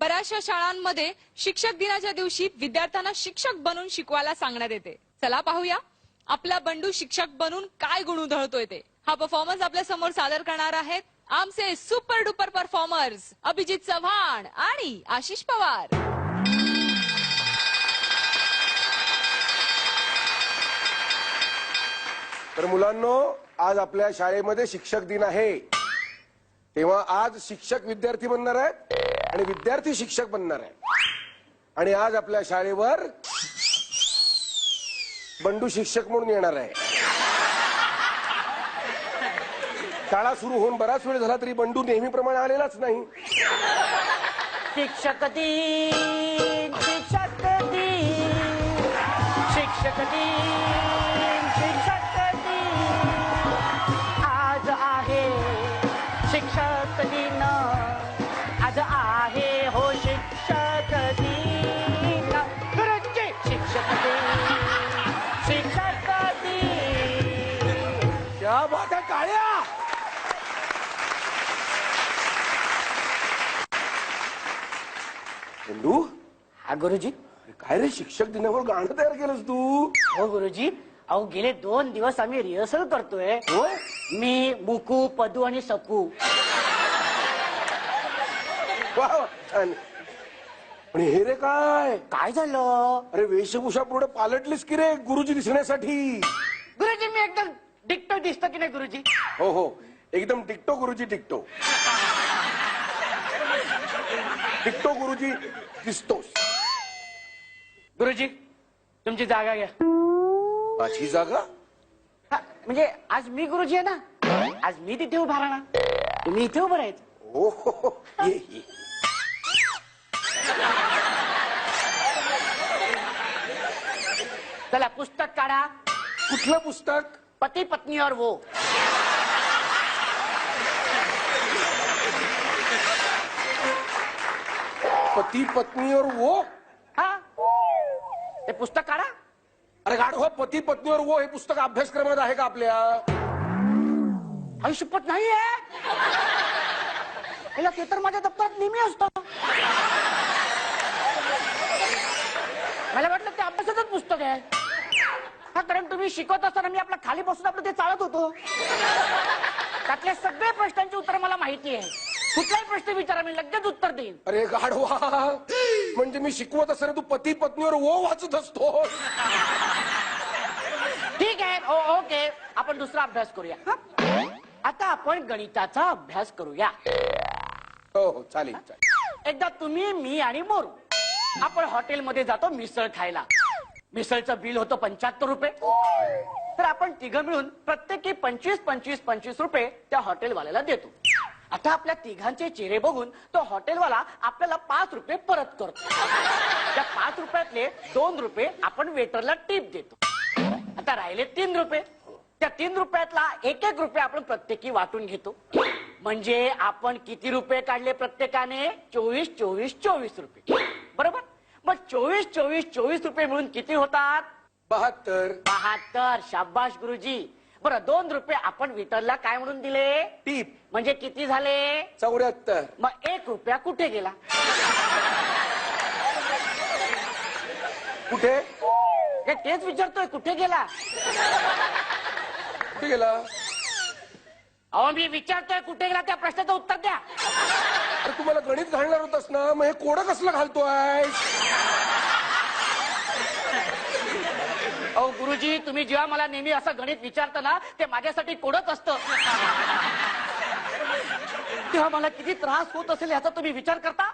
बऱ्याचशा शाळांमध्ये शिक्षक दिनाच्या दिवशी विद्यार्थ्यांना शिक्षक बनून शिकवायला सांगण्यात येते. चला पाहूया आपला बंडू शिक्षक बनून काय गुण उधळतोय ते. हा परफॉर्मन्स आपल्या समोर सादर करणार आहेत आमचे super duper performers Abhijit Chavan आणि आशिष पवार. तर मुलांनो, आज आपल्या शाळेमध्ये शिक्षक दिन आहे. तेव्हा आज शिक्षक विद्यार्थी बनणार आहेत आणि विद्यार्थी शिक्षक बनणार आहे. आणि आज आपल्या शाळेवर बंडू शिक्षक म्हणून येणार आहे. शाळा सुरू होऊन बराच वेळ झाला तरी बंडू नेहमीप्रमाणे आलेलाच नाही. शिक्षक दिन, शिक्षक दिन, शिक्षक दिन, शिक्षक दिन, आज आहे शिक्षक दिन, आज आहे हो शिक्षक दिन, गुरुजी शिक्षक दिन, शिक्षक दिन. क्या बात आहे काळ्या. बंडू, हा गुरुजी. काय रे, शिक्षक दिनावर गाणं तयार केलंस तू? हो गुरुजी, अहो गेले 2 दिवस आम्ही रिहर्सल करतोय. होय? मी, मुकू, पदू आणि सकू. वा वा, छान. पण हे रे काय काय झालं अरे, वेशभूषा पूर्ण पालटलीस की रे गुरुजी दिसण्यासाठी? गुरुजी? मी एकदम डिक्टो दिसतो की नाही गुरुजी? हो हो, एकदम टिकटो गुरुजी, टिकटो टिकटो गुरुजी दिसतोस. गुरुजी तुमची जागा घ्या. माझी जागा? हा, म्हणजे आज मी गुरुजी आहे ना, आज मी तिथे उभा राहणार, तुम्ही इथे उभं राहायचं. हो हो हो, ये ये. चला पुस्तक काढा. कुठलं पुस्तक? पती पत्नी और वो. पती पत्नी और वो? हा, ते पुस्तक काढा. अरे गाढवा, पती पत्नी और वो हे पुस्तक अभ्यासक्रमात आहे का आपल्या? आयुष्यपत नाहीये. ते तर माझ्या दप्तरात नेहमी असतं. मला वाटलं ते अभ्यासाचंच पुस्तक आहे. हा, कारण तुम्ही शिकवत असताना मी आपला खाली बसून आपलं ते चालत होतो. त्यातल्या सगळ्या प्रश्नांची उत्तर मला माहिती आहे. कुठलाही प्रश्न विचारा, मी लगेच उत्तर देईन. अरे गाढवा, म्हणजे मी शिकवत असताना तू पती पत्नी और वो वाचत असतो? ठीक आहे, ओके, आपण दुसरा अभ्यास करूया. आता आपण गणिताचा अभ्यास करूया. हो हो, चालेल चालेल. एकदा तुम्ही, मी आणि मोरू आपण हॉटेलमध्ये जातो मिसळ खायला. मिसळचं बिल होतं 75 रुपये. तर आपण तिघं मिळून प्रत्येकी 25-25-25 रुपये त्या हॉटेलवाल्याला देतो. आता आपल्या तिघांचे चेहरे बघून तो हॉटेलवाला आपल्याला 5 रुपये परत करतो. त्या 5 रुपयातले 2 रुपये आपण वेटरला टिप देतो. आता राहिले 3 रुपये. त्या 3 रुपयातला 1-1 रुपये आपण प्रत्येकी वाटून घेतो. म्हणजे आपण किती रुपये काढले प्रत्येकाने? 24-24-24 रुपये, बरोबर? मग 24-24-24 रुपये मिळून किती होतात? 72. 72. शाबाश गुरुजी. बरं, 2 रुपये आपण विटरला काय म्हणून दिले? टीप. म्हणजे किती झाले? 74. मग 1 रुपया कुठे गेला? कुठे? हे तेच विचारतोय, कुठे गेला? कुठे गेला? अहो मी विचारतोय कुठे गेला, त्या प्रश्नाचं उत्तर द्या. अरे तुम्हाला गणित घालणार होतास ना, मग हे कोडं कसलं घालतोय? अहो गुरुजी, तुम्ही जेव्हा मला नेहमी असं गणित विचारता ना, ते माझ्यासाठी कोडच असतं. तेव्हा मला किती त्रास होत असेल याचा तुम्ही विचार करता?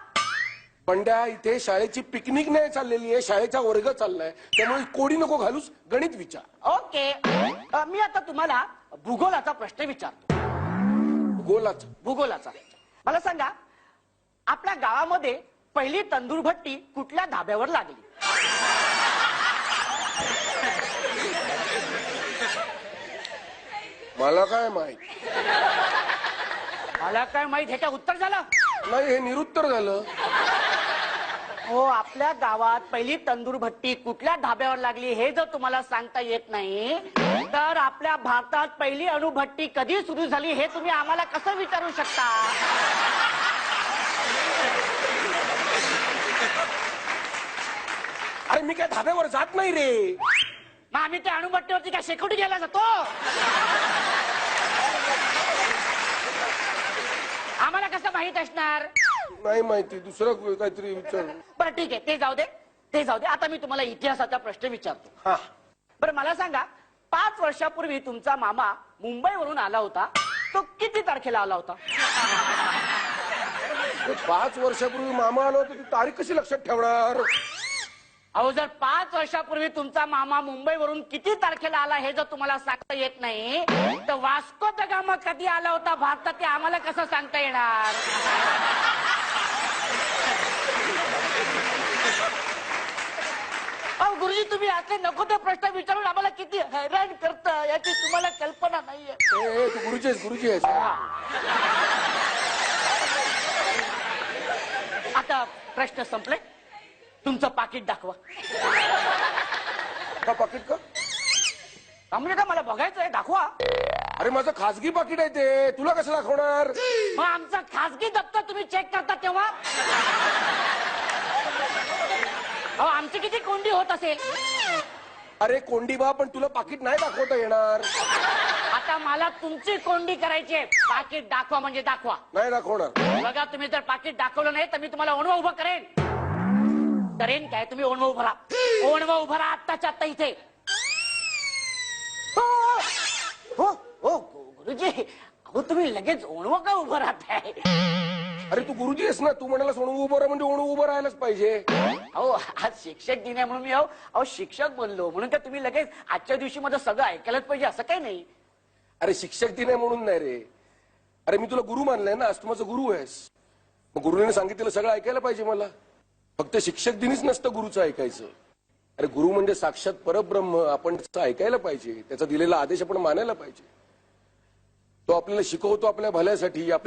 बंड्या, इथे शाळेची पिकनिक नाही चाललेली आहे, शाळेचा वर्ग चाललाय. त्यामुळे कोडी नको घालूस, गणित विचार. ओके, मी आता तुम्हाला भूगोलाचा प्रश्न विचारतो. भूगोलाचा. मला सांगा, आपल्या गावामध्ये पहिली तंदूर भट्टी कुठल्या धाब्यावर लागली? मला काय माहित? मला काय माहित हे काय उत्तर झालं? नाही, हे निरुत्तर झालं. हो, आपल्या गावात पहिली तंदूर भट्टी कुठल्या धाब्यावर लागली हे जर तुम्हाला सांगता येत नाही, तर आपल्या भारतात पहिली अणुभट्टी कधी सुरू झाली हे तुम्ही आम्हाला कसं विचारू शकता? अरे मी काय धाब्यावर जात नाही रे. मग आम्ही त्या अणुभट्टीवरती काय शेकोटी घ्यायला जातो? आम्हाला कसं माहित असणार? नाही माहिती, दुसरं काहीतरी विचार. बरं ठीक आहे, ते जाऊ दे, ते जाऊ दे. आता मी तुम्हाला इतिहासाचा प्रश्न विचारतो. हा, बरं मला सांगा, 5 वर्षापूर्वी तुमचा मामा मुंबईवरून आला होता, तो किती तारखेला आला होता? 5 वर्षापूर्वी मामा आलो होतो, ती तारीख कशी लक्षात ठेवणार? अहो, जर 5 वर्षापूर्वी तुमचा मामा मुंबईवरून किती तारखेला आला हे जर तुम्हाला सांगता येत नाही, तर वास्को द गामा कधी आला होता भारतात ते आम्हाला कसं सांगता येणार? अहो गुरुजी, तुम्ही असले नको ते प्रश्न विचारून आम्हाला किती हैराण करता याची तुम्हाला कल्पना नाहीये. ए, तू गुरुजी आहेस, गुरुजी आहेस. आता प्रश्न संपले. तुमचं पाकिट दाखवा. का पाकिट का? म्हणजे का मला बघायचंय, दाखवा. अरे माझं खासगी पाकिट आहे ते, तुला कसं दाखवणार? मग आमचं खासगी दप्तर तुम्ही चेक करता तेव्हा? अहो, आमची किती कोंडी होत असेल. अरे कोंडीबा, पण तुला पाकिट नाही दाखवता येणार. आता मला तुमची कोंडी करायची आहे. पाकिट दाखवा म्हणजे दाखवा. नाही दाखवणार. बघा, तुम्ही जर पाकिट दाखवलं नाही तर मी तुम्हाला ओणवा उभं करेन. करेन काय? तुम्ही ओणवा उभं राहा. ओणवा उभं राहा आत्ताच्या आत्ता इथे. हो हो गुरुजी, अहो तुम्ही लगेच ओणवा का उभं राहताय? अरे तू गुरुजी आहेस ना, तू म्हणाला सोनू उभं राहा म्हणजे ओणू उभं राहायलाच पाहिजे. अहो, आज शिक्षक दिन आहे म्हणून मी अहो शिक्षक बनलो म्हणून काय तुम्ही लगेच आजच्या दिवशी माझं सगळं ऐकायलाच पाहिजे असं काही नाही. अरे शिक्षक दिन आहे म्हणून नाही रे. अरे मी तुला गुरु मानलाय ना, आज तू माझा गुरु आहेस. मग गुरुने सांगितलेलं सगळं ऐकायला पाहिजे मला. फक्त शिक्षक दिनीच नसतं गुरुचं ऐकायचं. अरे गुरु म्हणजे साक्षात परब्रह्म, आपण त्याचं ऐकायला पाहिजे, त्याचा दिलेला आदेश आपण मानायला पाहिजे. तो आपल्याला शिकवतो आपल्या भल्यासाठी, आपल्याला